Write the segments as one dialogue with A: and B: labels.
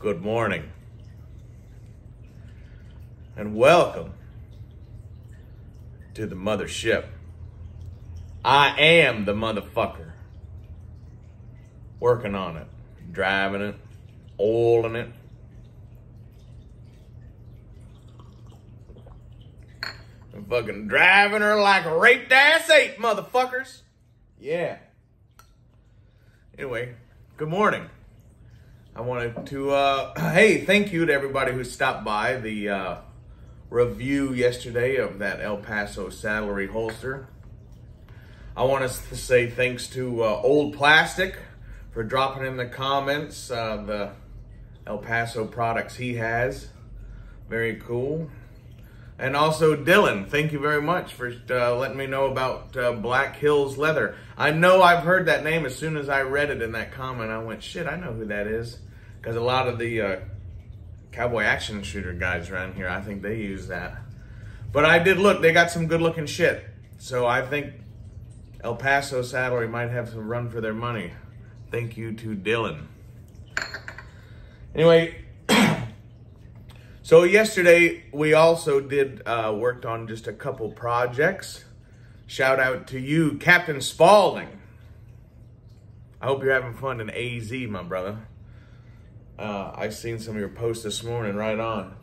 A: good morning, and welcome to the mothership. I am the motherfucker. Working on it, driving it, oiling it. I'm fucking driving her like a raped ass ape, motherfuckers. Yeah. Anyway, good morning. I wanted to, hey, thank you to everybody who stopped by the review yesterday of that El Paso saddlery holster. I want us to say thanks to Old Plastic for dropping in the comments the El Paso products he has. Very cool. And also Dylan, thank you very much for letting me know about Black Hills Leather. I know I've heard that name as soon as I read it in that comment. I went, shit, I know who that is. Because a lot of the cowboy action shooter guys around here, I think they use that. But I did look, they got some good looking shit. So I think El Paso Saddlery might have some run for their money. Thank you to Dylan. Anyway, so yesterday we also did worked on just a couple projects. Shout out to you, Captain Spaulding. I hope you're having fun in AZ, my brother. I've seen some of your posts this morning, right on.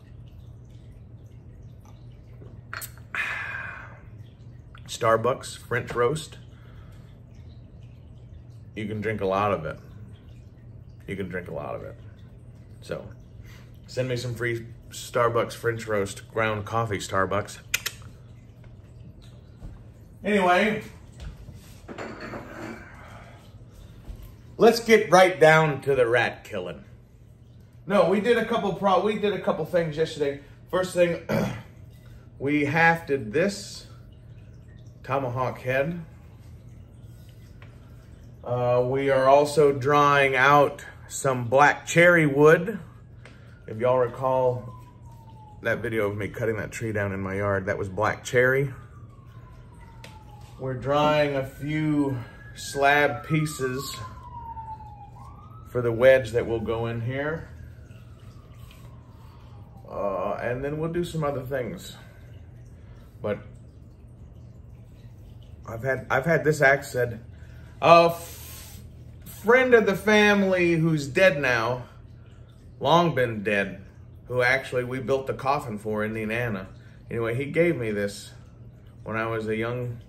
A: Starbucks French roast. You can drink a lot of it. You can drink a lot of it. So, send me some free Starbucks French roast ground coffee, Starbucks. Anyway, let's get right down to the rat killing. No, we did a couple things yesterday. First thing, we hafted this tomahawk head. We are also drawing out some black cherry wood. If y'all recall that video of me cutting that tree down in my yard, that was black cherry. We're drawing a few slab pieces for the wedge that will go in here. And then we'll do some other things. But I've had this axe said, a friend of the family who's dead now, long been dead, who actually we built the coffin for in Indiana. Anyway, he gave me this when I was a young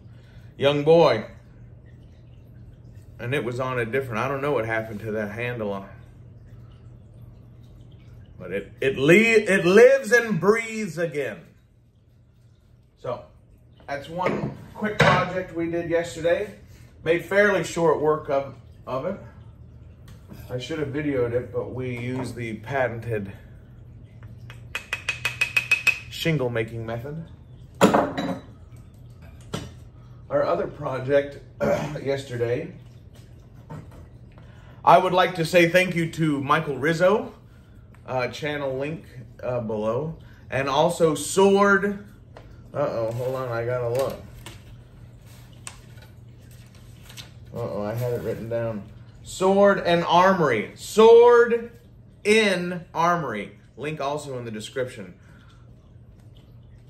A: boy. And it was on a different, I don't know what happened to that handle. But it lives and breathes again. So, that's one quick project we did yesterday. Made fairly short work of it. I should have videoed it, but we used the patented shingle making method. Our other project yesterday, I would like to say thank you to Michael Rizzo, channel link below, and also Sword. Hold on, I gotta look. I had it written down. Sword and Armory. Sword in Armory. Link also in the description.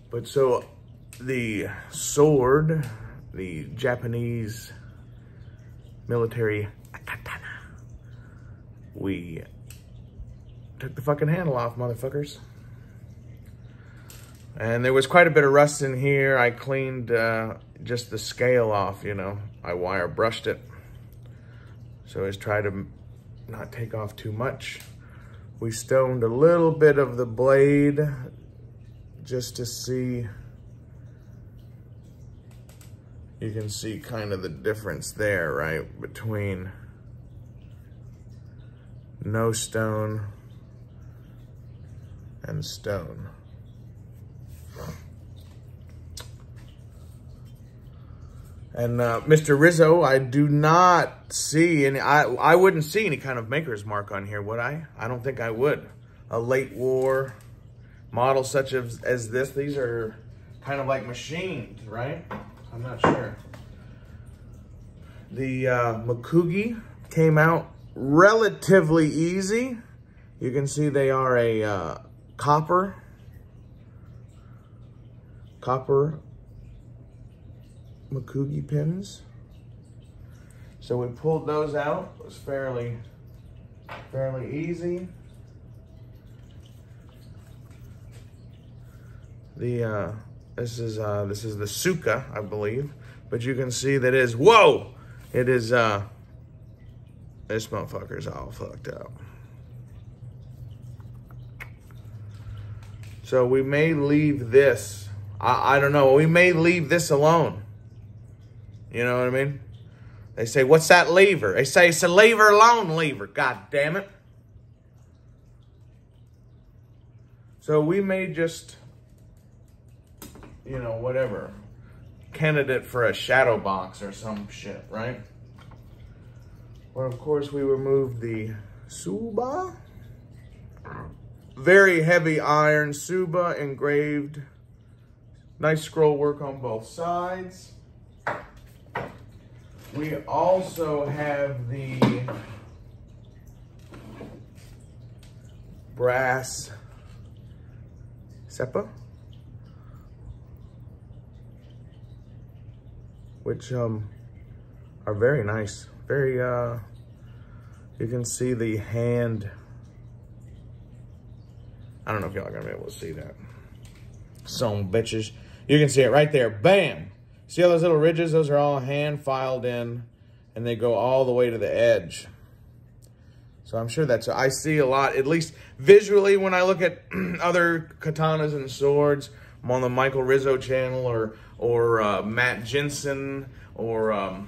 A: But so, the sword, the Japanese military katana, we took the fucking handle off, motherfuckers. And there was quite a bit of rust in here. I cleaned just the scale off, you know. I wire brushed it. So I just tried to not take off too much. We stoned a little bit of the blade just to see. You can see kind of the difference there, right? Between no stone and stone. And Mr. Rizzo, I do not see any, I wouldn't see any kind of maker's mark on here, would I? I don't think I would. A late war model such as this, these are kind of like machined, right? I'm not sure. The Makugi came out relatively easy. You can see they are a copper Makugi pins. So we pulled those out. It was fairly easy. This is the Suka, I believe, but you can see that is, whoa! It is this motherfucker's all fucked up. So we may leave this. I don't know. We may leave this alone. You know what I mean? They say, what's that lever? They say it's a leave her alone lever. God damn it. So we may just, you know, whatever, candidate for a shadow box or some shit, right? Well, of course, we removed the Suba. Very heavy iron Suba engraved. Nice scroll work on both sides. We also have the brass Seppa, which are very nice. Very, you can see the hand. I don't know if y'all are gonna be able to see that. Some bitches. You can see it right there. Bam! See all those little ridges? Those are all hand filed in, and they go all the way to the edge. So I'm sure that's, I see a lot, at least visually, when I look at other katanas and swords. I'm on the Michael Rizzo channel, or Matt Jensen, or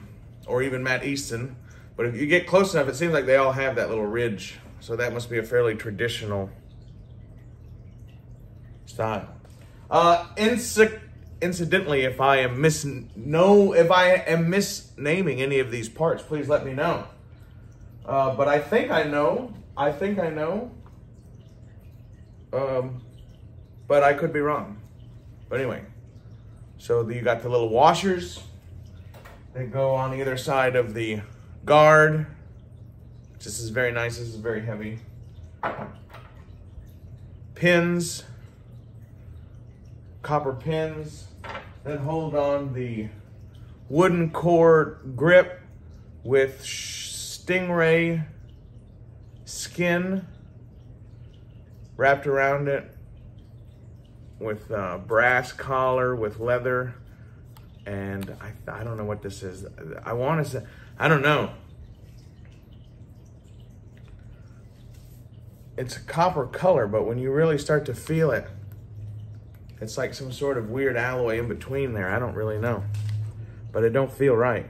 A: even Matt Easton. But if you get close enough, it seems like they all have that little ridge. So that must be a fairly traditional style. Incidentally, if I am misnaming any of these parts, please let me know. But I think I know. But I could be wrong. But anyway, so you got the little washers. They go on either side of the guard. This is very nice. This is very heavy. Pins. Copper pins that hold on the wooden core grip with stingray skin wrapped around it with brass collar with leather. And I don't know what this is. I want to say, I don't know. It's a copper color, but when you really start to feel it, it's like some sort of weird alloy in between there. I don't really know, but it don't feel right.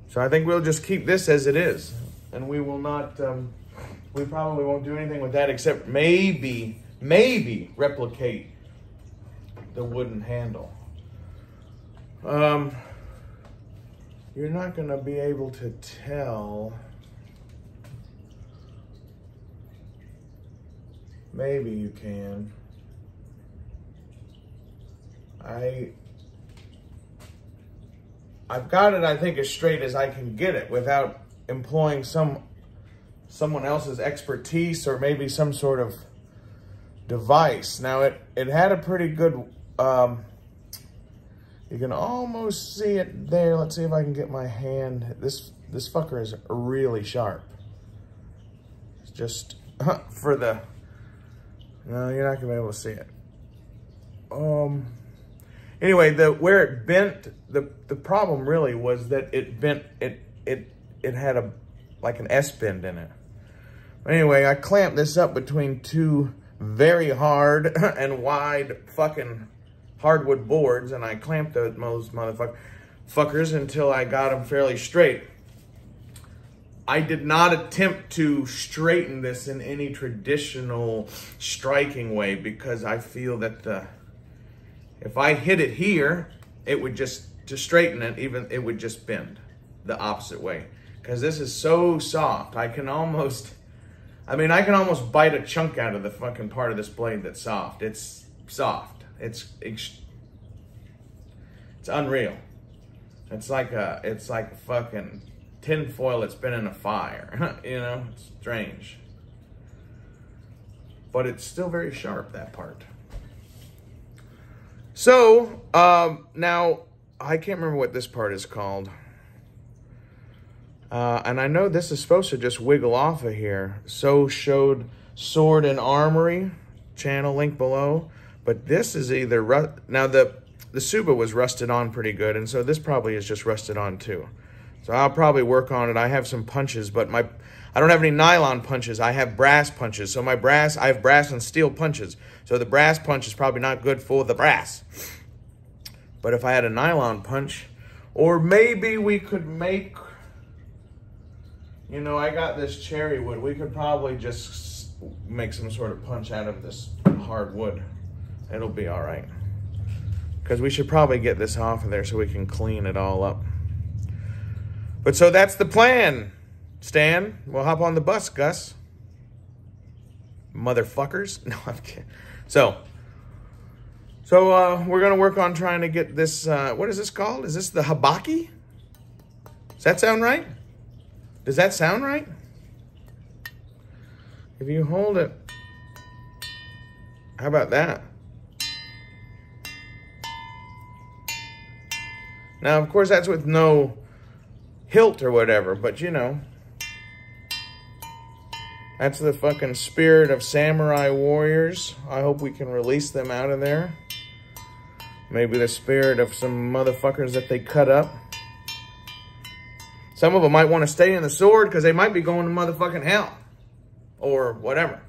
A: So I think we'll just keep this as it is, and we will not, we probably won't do anything with that except maybe replicate the wooden handle. You're not gonna be able to tell. Maybe you can. I've got it, I think, as straight as I can get it without employing someone else's expertise or maybe some sort of device. Now it had a pretty good, you can almost see it there. Let's see if I can get my hand. This fucker is really sharp. It's just for the, no, you're not gonna be able to see it. Anyway, where it bent, the problem really was that it bent, it had like an S bend in it. But anyway, I clamped this up between two very hard and wide fucking hardwood boards, and I clamped those motherfuckers until I got them fairly straight. I did not attempt to straighten this in any traditional striking way because I feel that if I hit it here, it would just, to straighten it, it would just bend the opposite way. Because this is so soft, I can almost bite a chunk out of the fucking part of this blade that's soft. It's soft. It's unreal. It's like a fucking tinfoil that's been in a fire. You know, it's strange. But it's still very sharp, that part. So, now, I can't remember what this part is called. And I know this is supposed to just wiggle off of here. So showed Sword and Armory, channel link below. But this is either, now the Suba was rusted on pretty good, and so this probably is just rusted on too. So I'll probably work on it. I have some punches, but I don't have any nylon punches. I have brass punches. So I have brass and steel punches. So the brass punch is probably not good for the brass. But if I had a nylon punch, or maybe we could make, you know, I got this cherry wood. We could probably just make some sort of punch out of this hard wood. It'll be all right. Because we should probably get this off of there so we can clean it all up. But so that's the plan, Stan. We'll hop on the bus, Gus. Motherfuckers. No, I'm kidding. So we're going to work on trying to get this, what is this called? Is this the habaki? Does that sound right? Does that sound right? If you hold it, how about that? Now, of course, that's with no hilt or whatever, but you know, that's the fucking spirit of samurai warriors. I hope we can release them out of there. Maybe the spirit of some motherfuckers that they cut up. Some of them might want to stay in the sword because they might be going to motherfucking hell or whatever.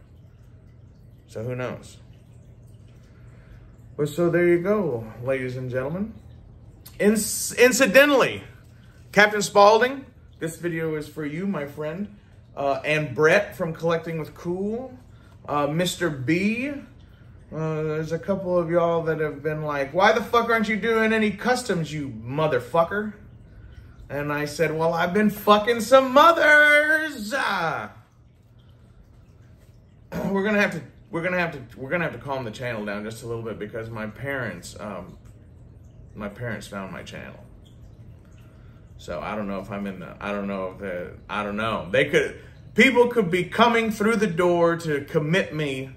A: So who knows? But so there you go, ladies and gentlemen. Incidentally, Captain Spaulding, this video is for you, my friend. And Brett from Collecting with Cool. Mr. B. There's a couple of y'all that have been like, why the fuck aren't you doing any customs, you motherfucker? And I said, well, I've been fucking some mothers. We're gonna have to calm the channel down just a little bit because my parents found my channel. So I don't know if I'm in the, I don't know. People could be coming through the door to commit me,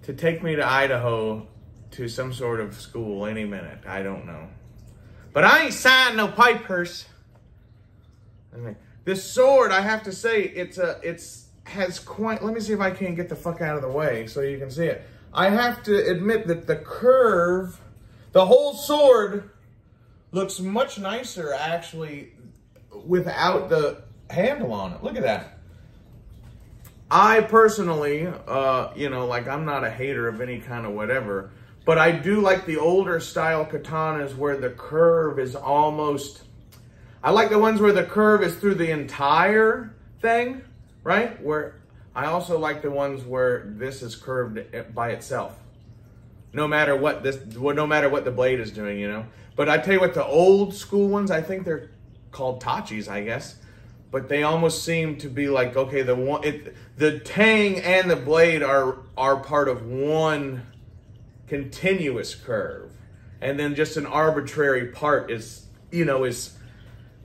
A: to take me to Idaho to some sort of school any minute. I don't know. But I ain't signed no papers. I mean, this sword, I have to say, has quite, let me see if I can get the fuck out of the way so you can see it. I have to admit that the curve, the whole sword looks much nicer actually without the handle on it. Look at that. I personally, you know, like I'm not a hater of any kind of whatever, but I do like the older style katanas where the curve is almost, I like the ones where the curve is through the entire thing, right? Where I also like the ones where this is curved by itself. No matter what the blade is doing, you know. But I tell you what, the old school ones, I think they're called tachis, I guess. But they almost seem to be like, okay, the tang and the blade are part of one continuous curve. And then just an arbitrary part is, you know, is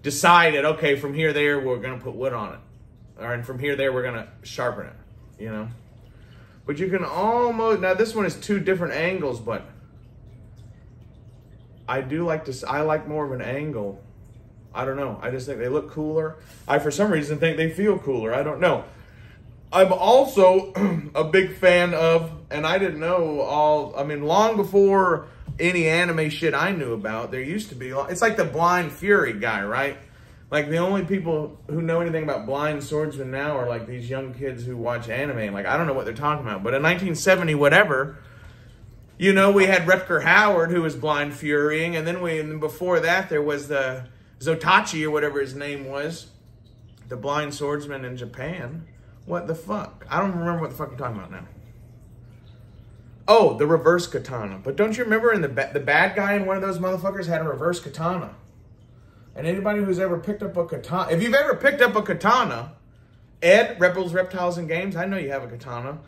A: decided, okay, from here there, we're going to put wood on it. And from here there, we're going to sharpen it, you know. But you can almost, now this one is two different angles, but I do like this, I like more of an angle. I don't know. I just think they look cooler. I, for some reason, think they feel cooler. I don't know. I'm also a big fan of, and I didn't know all, I mean, long before any anime shit I knew about, there used to be, it's like the Blind Fury guy, right? Like the only people who know anything about blind swordsmen now are like these young kids who watch anime. Like, I don't know what they're talking about. But in 1970, whatever, you know, we had Rutger Hauer who was blind furying. And then before that, there was the Zotachi or whatever his name was, the blind swordsman in Japan. What the fuck? I don't remember what the fuck you're talking about now. Oh, the reverse katana. But don't you remember in the bad guy in one of those motherfuckers had a reverse katana? And anybody who's ever picked up a katana, if you've ever picked up a katana, Ed, Rebels, Reptiles, and Games, I know you have a katana.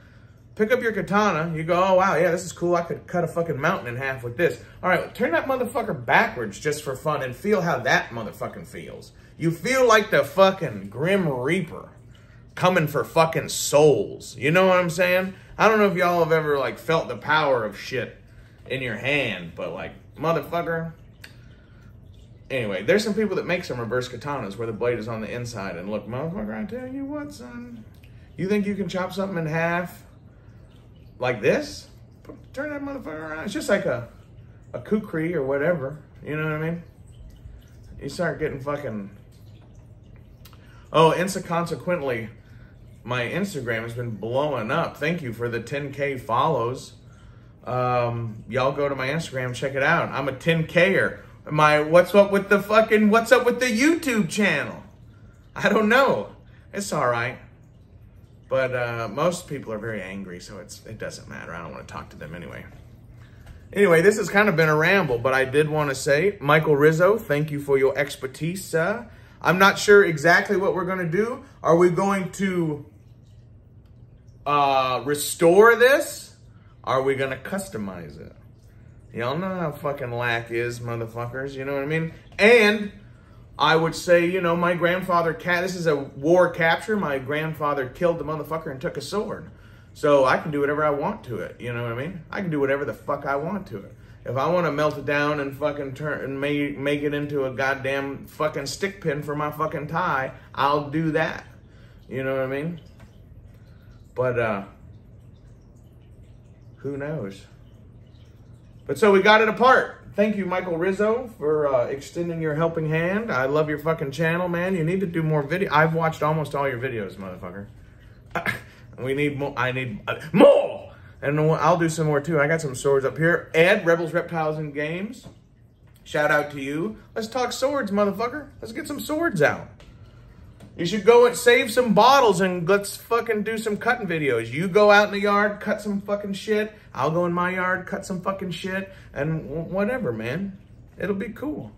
A: Pick up your katana. You go, oh, wow, yeah, this is cool. I could cut a fucking mountain in half with this. All right, turn that motherfucker backwards just for fun and feel how that motherfucking feels. You feel like the fucking Grim Reaper coming for fucking souls. You know what I'm saying? I don't know if y'all have ever, like, felt the power of shit in your hand, but, like, motherfucker. Anyway, there's some people that make some reverse katanas where the blade is on the inside. And look, motherfucker, I tell you what, son. You think you can chop something in half like this? Turn that motherfucker around. It's just like a kukri or whatever. You know what I mean? You start getting fucking... Oh, inconsequently, my Instagram has been blowing up. Thank you for the 10K follows. Y'all go to my Instagram, check it out. I'm a 10K'er. What's up with the YouTube channel? I don't know. It's all right. But most people are very angry, so it doesn't matter. I don't want to talk to them anyway. Anyway, this has kind of been a ramble, but I did want to say, Michael Rizzo, thank you for your expertise. I'm not sure exactly what we're going to do. Are we going to restore this? Are we going to customize it? Y'all know how fucking lack is, motherfuckers. You know what I mean? And I would say, you know, my grandfather, this is a war capture. My grandfather killed the motherfucker and took a sword. So I can do whatever I want to it. You know what I mean? I can do whatever the fuck I want to it. If I want to melt it down and fucking turn and make it into a goddamn fucking stick pin for my fucking tie, I'll do that. You know what I mean? But, who knows? But so we got it apart. Thank you, Michael Rizzo, for extending your helping hand. I love your fucking channel, man. You need to do more video. I've watched almost all your videos, motherfucker. We need more. I need more. And I'll do some more too. I got some swords up here. Ed, Rebels, Reptiles, and Games. Shout out to you. Let's talk swords, motherfucker. Let's get some swords out. You should go and save some bottles and let's fucking do some cutting videos. You go out in the yard, cut some fucking shit. I'll go in my yard, cut some fucking shit. And whatever, man. It'll be cool.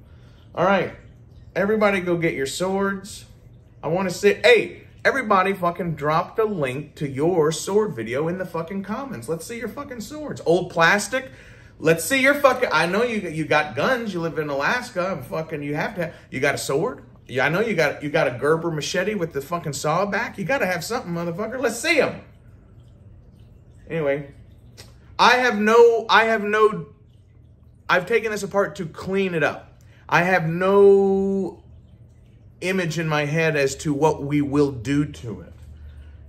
A: All right. Everybody go get your swords. I want to say, hey, everybody fucking drop the link to your sword video in the fucking comments. Let's see your fucking swords. Old plastic. Let's see your fucking, I know you got guns. You live in Alaska. And fucking, you got a sword? Yeah, I know you got a Gerber machete with the fucking saw back. You got to have something, motherfucker. Let's see them. Anyway, I've taken this apart to clean it up. I have no image in my head as to what we will do to it.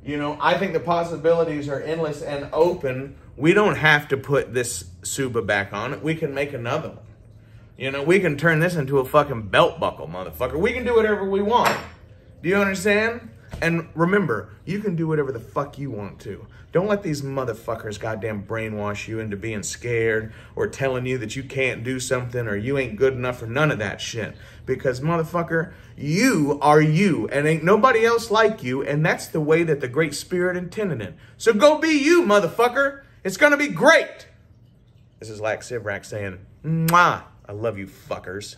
A: You know, I think the possibilities are endless and open. We don't have to put this Suba back on it. We can make another one. You know, we can turn this into a fucking belt buckle, motherfucker. We can do whatever we want. Do you understand? And remember, you can do whatever the fuck you want to. Don't let these motherfuckers goddamn brainwash you into being scared or telling you that you can't do something or you ain't good enough or none of that shit. Because, motherfucker, you are you and ain't nobody else like you, and that's the way that the Great Spirit intended it. So go be you, motherfucker. It's gonna be great. This is Lack Sivrak saying, mwah. I love you fuckers.